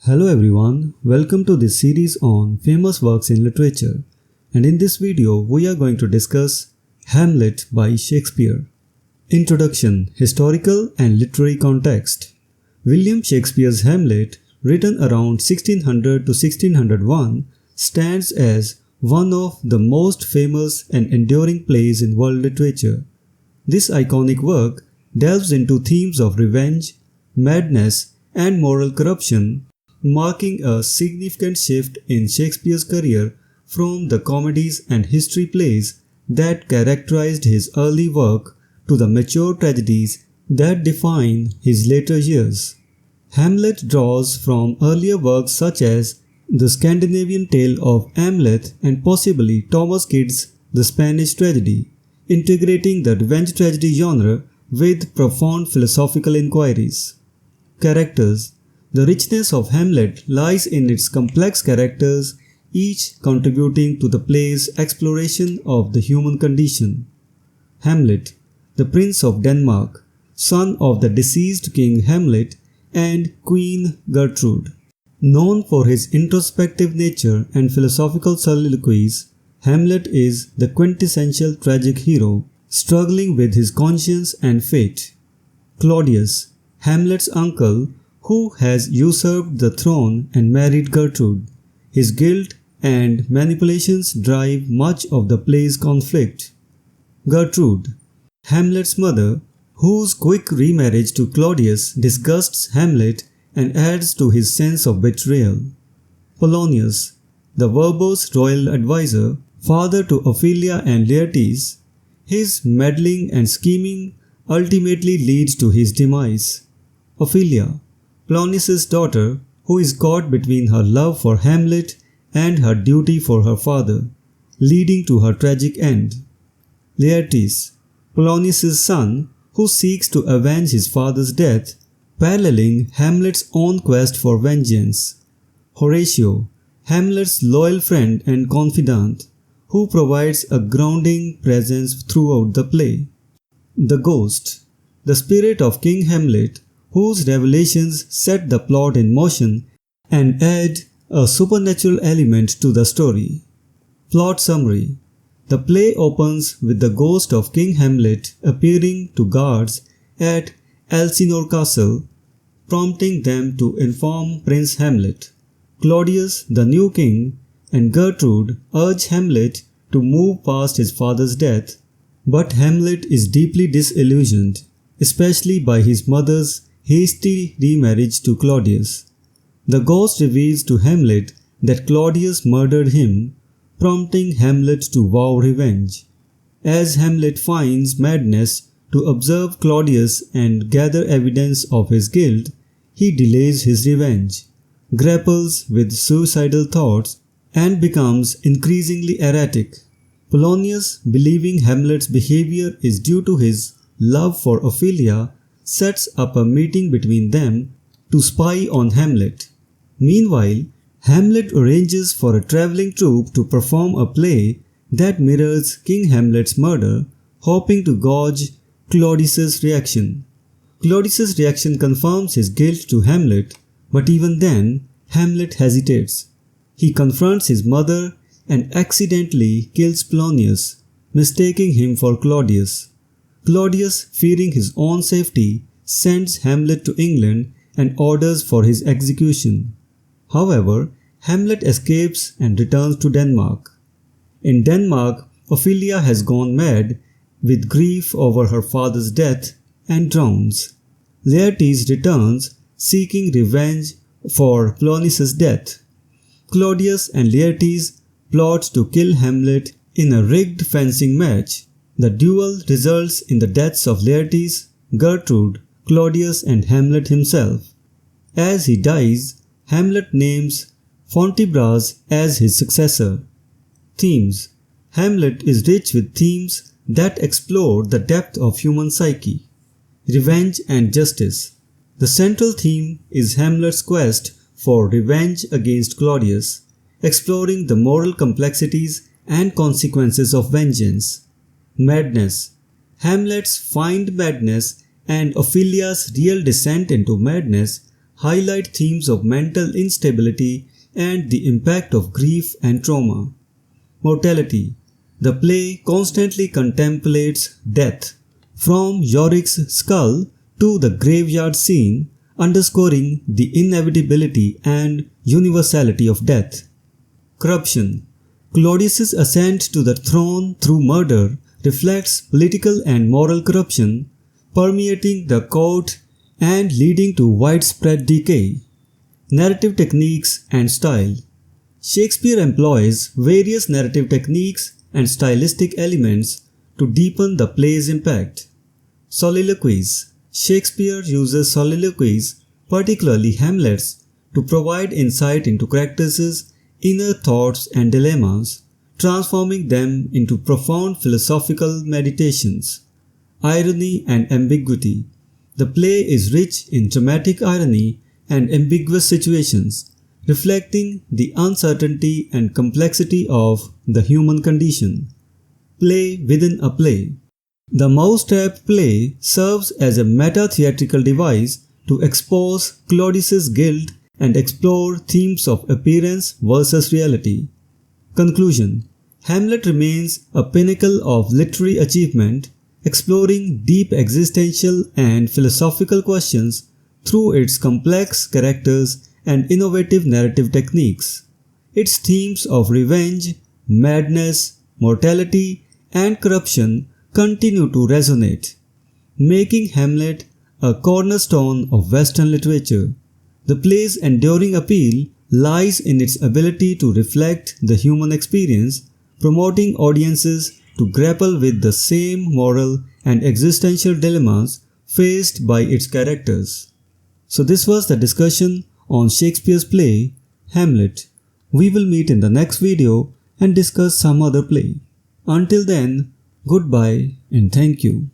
Hello everyone, welcome to this series on famous works in literature, and in this video we are going to discuss Hamlet by Shakespeare. Introduction, Historical and Literary Context. William Shakespeare's Hamlet, written around 1600 to 1601, stands as one of the most famous and enduring plays in world literature. This iconic work delves into themes of revenge, madness, and moral corruption, marking a significant shift in Shakespeare's career from the comedies and history plays that characterized his early work to the mature tragedies that define his later years. Hamlet draws from earlier works such as the Scandinavian tale of Hamlet and possibly Thomas Kyd's The Spanish Tragedy, integrating the revenge tragedy genre with profound philosophical inquiries. Characters. The richness of Hamlet lies in its complex characters, each contributing to the play's exploration of the human condition. Hamlet, the Prince of Denmark, son of the deceased King Hamlet and Queen Gertrude. Known for his introspective nature and philosophical soliloquies, Hamlet is the quintessential tragic hero, struggling with his conscience and fate. Claudius, Hamlet's uncle, who has usurped the throne and married Gertrude. His guilt and manipulations drive much of the play's conflict. Gertrude, Hamlet's mother, whose quick remarriage to Claudius disgusts Hamlet and adds to his sense of betrayal. Polonius, the verbose royal advisor, father to Ophelia and Laertes. His meddling and scheming ultimately leads to his demise. Ophelia, Polonius's daughter, who is caught between her love for Hamlet and her duty for her father, leading to her tragic end. Laertes, Polonius's son, who seeks to avenge his father's death, paralleling Hamlet's own quest for vengeance. Horatio, Hamlet's loyal friend and confidant, who provides a grounding presence throughout the play. The Ghost, the spirit of King Hamlet, whose revelations set the plot in motion and add a supernatural element to the story. Plot summary. The play opens with the ghost of King Hamlet appearing to guards at Elsinore Castle, prompting them to inform Prince Hamlet. Claudius, the new king, and Gertrude urge Hamlet to move past his father's death, but Hamlet is deeply disillusioned, especially by his mother's hasty remarriage to Claudius. The ghost reveals to Hamlet that Claudius murdered him, prompting Hamlet to vow revenge. As Hamlet finds madness to observe Claudius and gather evidence of his guilt, he delays his revenge, grapples with suicidal thoughts, and becomes increasingly erratic. Polonius, believing Hamlet's behavior is due to his love for Ophelia, sets up a meeting between them to spy on Hamlet. Meanwhile, Hamlet arranges for a traveling troupe to perform a play that mirrors King Hamlet's murder, hoping to gauge Claudius's reaction. Claudius's reaction confirms his guilt to Hamlet, but even then, Hamlet hesitates. He confronts his mother and accidentally kills Polonius, mistaking him for Claudius. Claudius, fearing his own safety, sends Hamlet to England and orders for his execution. However, Hamlet escapes and returns to Denmark. In Denmark, Ophelia has gone mad with grief over her father's death and drowns. Laertes returns, seeking revenge for Polonius's death. Claudius and Laertes plot to kill Hamlet in a rigged fencing match. The duel results in the deaths of Laertes, Gertrude, Claudius, and Hamlet himself. As he dies, Hamlet names Fortinbras as his successor. Themes. Hamlet is rich with themes that explore the depth of human psyche. Revenge and justice. The central theme is Hamlet's quest for revenge against Claudius, exploring the moral complexities and consequences of vengeance. Madness. Hamlet's feigned madness and Ophelia's real descent into madness highlight themes of mental instability and the impact of grief and trauma. Mortality. The play constantly contemplates death, from Yorick's skull to the graveyard scene, underscoring the inevitability and universality of death. Corruption. Claudius's ascent to the throne through murder reflects political and moral corruption permeating the court and leading to widespread decay. Narrative techniques and style. Shakespeare employs various narrative techniques and stylistic elements to deepen the play's impact. Soliloquies. Shakespeare uses soliloquies, particularly Hamlet's, to provide insight into characters' inner thoughts and dilemmas, transforming them into profound philosophical meditations. Irony and ambiguity. The play is rich in dramatic irony and ambiguous situations, reflecting the uncertainty and complexity of the human condition. Play within a play. The Mousetrap play serves as a meta-theatrical device to expose Claudius's guilt and explore themes of appearance versus reality. Conclusion. Hamlet remains a pinnacle of literary achievement, exploring deep existential and philosophical questions through its complex characters and innovative narrative techniques. Its themes of revenge, madness, mortality, and corruption continue to resonate, making Hamlet a cornerstone of Western literature. The play's enduring appeal lies in its ability to reflect the human experience, promoting audiences to grapple with the same moral and existential dilemmas faced by its characters. So this was the discussion on Shakespeare's play, Hamlet. We will meet in the next video and discuss some other play. Until then, goodbye and thank you.